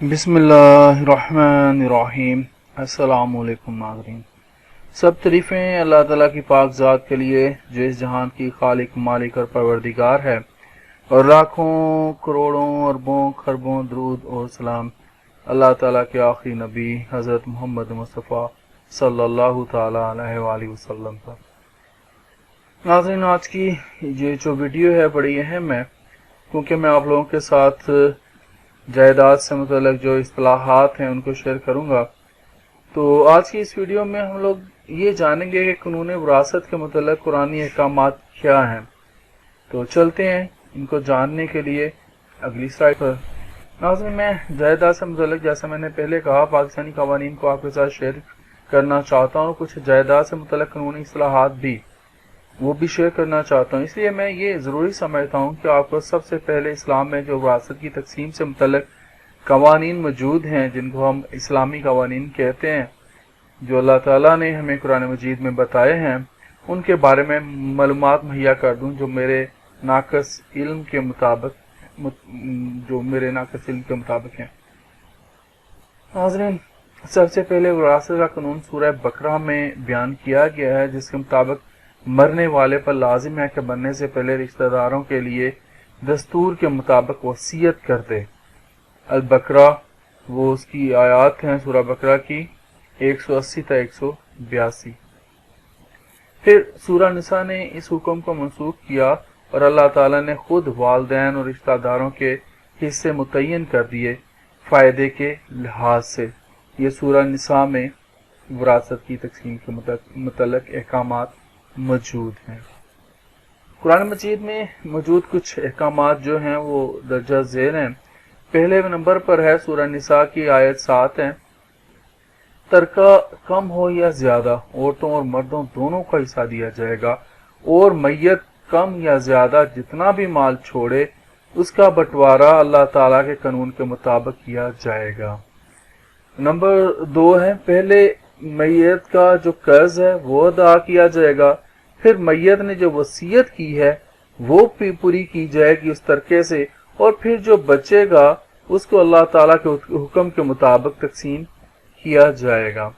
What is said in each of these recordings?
बिस्मिल्लाहिर्रहमानिर्रहीम। अस्सलाम वालेकुम नाज़रीन। सब तारीफ़ें अल्लाह ताला की पाक ज़ात के लिए जो इस जहान की खालिक मालिक और परवरदिगार है, और लाखों करोड़ों अरबों खरबों दरूद और सलाम अल्लाह ताला के आखिरी नबी हज़रत मोहम्मद मुस्तफ़ा सल्लल्लाहु ताला अलैहि वसल्लम पर। नाज़रीन, आज की ये जो वीडियो है बड़ी अहम है, क्योंकि मैं आप लोगों के साथ जायदाद से मुतल्लिक़ जो इस्तिलाहात हैं उनको शेयर करूंगा। तो आज की इस वीडियो में हम लोग ये जानेंगे कि कानून विरासत के मुतल्लिक़ कुरानी अहकामात क्या हैं। तो चलते हैं इनको जानने के लिए अगली स्लाइड पर। नाज़रीन, मैं जायदाद से मुतल्लिक़, जैसा मैंने पहले कहा, पाकिस्तानी कवानीन को आपके साथ शेयर करना चाहता हूँ। कुछ जायदाद से मुतल्लिक़ कानूनी इस्तिलाहात भी वो भी शेयर करना चाहता हूँ। इसलिए मैं ये ज़रूरी समझता हूँ कि आपको सबसे पहले इस्लाम में जो विरासत की तकसीम से मुतल्लिक़ कवानीन मौजूद हैं, जिनको हम इस्लामी कवानीन कहते हैं, जो अल्लाह ताला ने हमें कुरान मजीद में बताए हैं, उनके बारे में मालूमात मुहैया कर दूँ जो मेरे नाक़िस इल्म के मुताबिक हैं। नाज़रीन, सबसे पहले विरासत का कानून सूरह बकरा में बयान किया गया है, जिसके मुताबिक मरने वाले पर लाजिम है कि मरने से पहले रिश्तेदारों के लिए दस्तूर के मुताबिक वसीयत कर दे। अल बकरा वो उसकी आयात हैं सूरह बकरा की 180 ta 182। फिर सूरह निसा ने इस हुक्म को मनसूख किया और अल्लाह ताला ने खुद वालिदैन और रिश्तेदारों के हिस्से मुतय्यन कर दिए फ़ायदे के लिहाज से। ये सूरह निसा में विरासत की तकसीम के मुतल्लिक़ अहकामात मौजूद हैं। कुरान मजीद में मौजूद कुछ अहकामात जो हैं वो दर्जा ज़ेर हैं। पहले नंबर पर है सूरह निसा की आयत 7 है, तरका कम हो या ज्यादा औरतों और मर्दों दोनों का हिस्सा दिया जाएगा, और मैयत कम या ज्यादा जितना भी माल छोड़े उसका बंटवारा अल्लाह ताला के कानून के मुताबिक किया जाएगा। नंबर 2 है, पहले मैयत का जो कर्ज है वो अदा किया जाएगा, फिर मैयत ने जो वसीयत की है वो पूरी की जाएगी उस तरके से, और फिर जो बचेगा उसको अल्लाह ताला के हुक्म के मुताबिक तकसीम किया जाएगा।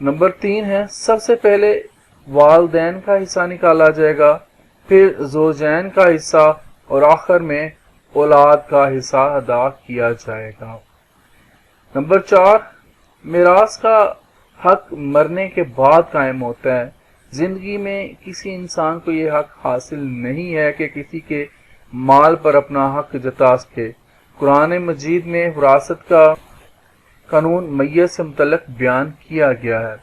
नंबर 3 है, सबसे पहले वालिदैन का हिस्सा निकाला जाएगा, फिर ज़ौजैन का हिस्सा, और आखिर में औलाद का हिस्सा अदा किया जाएगा। नंबर 4, मिरास का हक मरने के बाद कायम होता है। जिंदगी में किसी इंसान को यह हक हासिल नहीं है कि किसी के माल पर अपना हक जता सके। कुरान मजीद में विरासत का कानून मैयत से मुतल्लिक़ बयान किया गया है।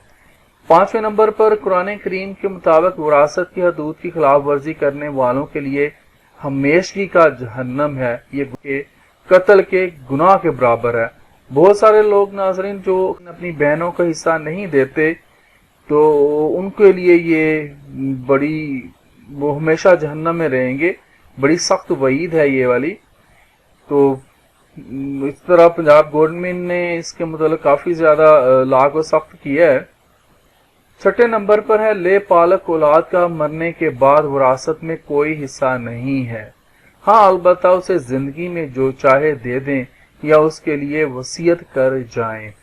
5वें नंबर पर कुरान करीम के मुताबिक विरासत की हदूद की खिलाफ वर्जी करने वालों के लिए हमेशगी का जहन्नम है। ये कत्ल के गुनाह के बराबर है। बहुत सारे लोग नाज़रीन जो अपनी बहनों का हिस्सा नहीं देते, तो उनके लिए ये वो हमेशा जहन्नम में रहेंगे। बड़ी सख्त वईद है ये वाली। तो इस तरह पंजाब गवर्नमेंट ने इसके मुताबिक काफी ज्यादा लॉ को सख्त किया है। 6ठे नंबर पर है, ले पालक औलाद का मरने के बाद विरासत में कोई हिस्सा नहीं है। हाँ, अलबत्ता उसे जिंदगी में जो चाहे दे दें या उसके लिए वसीयत कर जाएं।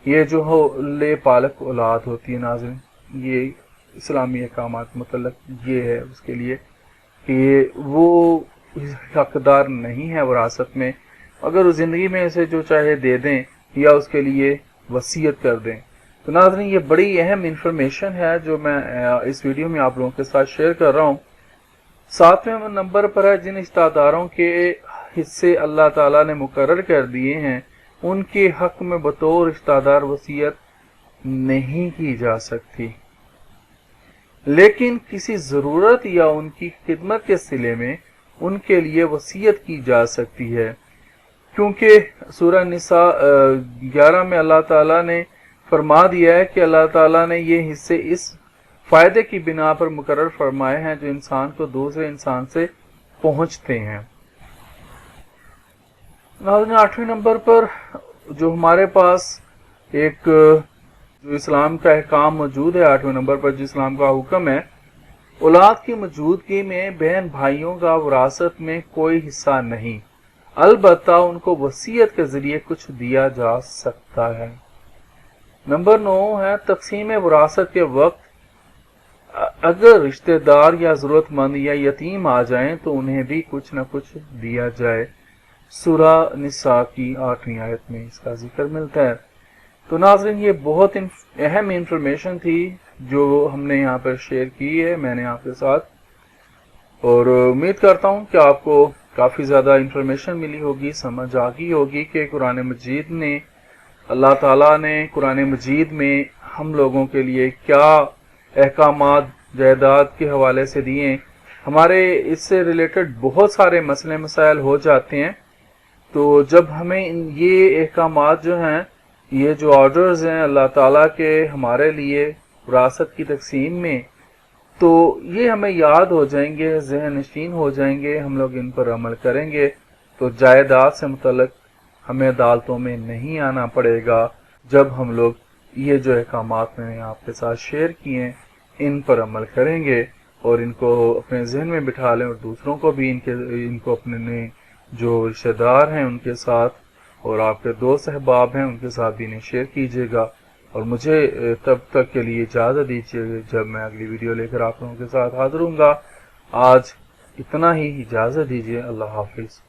ये जो हो ले पालक औलाद होती है नाज़रीन, ये इस्लामी अहकामात मुतल्लिक़ ये है उसके लिए कि वो हकदार नहीं है विरासत में, अगर वो ज़िंदगी में उसे जो चाहे दे दें या उसके लिए वसीयत कर दें। तो नाज़रीन, ये बड़ी अहम इंफॉर्मेशन है जो मैं इस वीडियो में आप लोगों के साथ शेयर कर रहा हूँ। 7वें नंबर पर है, जिन रिश्तेदारों के हिस्से अल्लाह ताला ने मुकर्रर कर दिए हैं उनके हक में बतौर रिश्तेदार वसीयत नहीं की जा सकती, लेकिन किसी ज़रूरत या उनकी खिदमत के सिले में उनके लिए वसीयत की जा सकती है। क्योंकि सूरह निसा 11 में अल्लाह ताला ने फरमा दिया है कि अल्लाह ताला ने ये हिस्से इस फायदे की बिना पर मुकर्रर फरमाए हैं जो इंसान को दूसरे इंसान से पहुंचते हैं। 8वें नंबर पर जो हमारे पास एक जो इस्लाम का अहकाम मौजूद है, 8वें नंबर पर जो इस्लाम का हुक्म है, औलाद की मौजूदगी में बहन भाइयों का विरासत में कोई हिस्सा नहीं। البتہ ان کو وصیت کے ذریعے کچھ دیا جا سکتا ہے۔ نمبر 9 ہے تقسیم وراثت کے وقت اگر رشتہ دار یا ضرورت مند یا یتیم آ جائیں تو انہیں بھی کچھ نہ کچھ دیا جائے۔ سورہ نساء کی 8ویں آیت میں اس کا ذکر ملتا ہے۔ تو ناظرین یہ بہت اہم انفارمیشن تھی جو ہم نے یہاں پر شیئر کی ہے میں نے آپ کے ساتھ، اور امید کرتا ہوں کہ آپ کو کافی زیادہ انفارمیشن ملی ہوگی، سمجھ آ گئی ہوگی کہ قرآن مجید نے، اللہ تعالیٰ نے قرآن مجید میں ہم لوگوں کے لیے کیا احکامات جائیداد کے حوالے سے دیے۔ ہمارے اس سے ریلیٹڈ بہت سارے مسئلے مسائل ہو جاتے ہیں، تو جب ہمیں یہ احکامات جو ہیں، یہ جو آرڈرز ہیں اللہ تعالیٰ کے ہمارے لیے وراثت کی تقسیم میں، تو یہ ہمیں یاد ہو جائیں گے، ذہن نشین ہو جائیں گے، ہم لوگ ان پر عمل کریں گے تو جائیداد سے متعلق ہمیں عدالتوں میں نہیں آنا پڑے گا جب ہم لوگ یہ جو احکامات میں نے آپ کے ساتھ شیئر کیے ہیں ان پر عمل کریں گے اور ان کو اپنے ذہن میں بٹھا لیں، اور دوسروں کو بھی ان کو اپنے جو رشتہ دار ہیں ان کے ساتھ اور آپ کے دوست احباب ہیں ان کے ساتھ بھی انہیں شیئر کیجیے گا، اور مجھے تب تک کے لیے اجازت دیجیے جب میں اگلی ویڈیو لے کر آپ لوگوں کے ساتھ حاضر ہوں گا۔ آج اتنا ہی، اجازت دیجیے، اللہ حافظ۔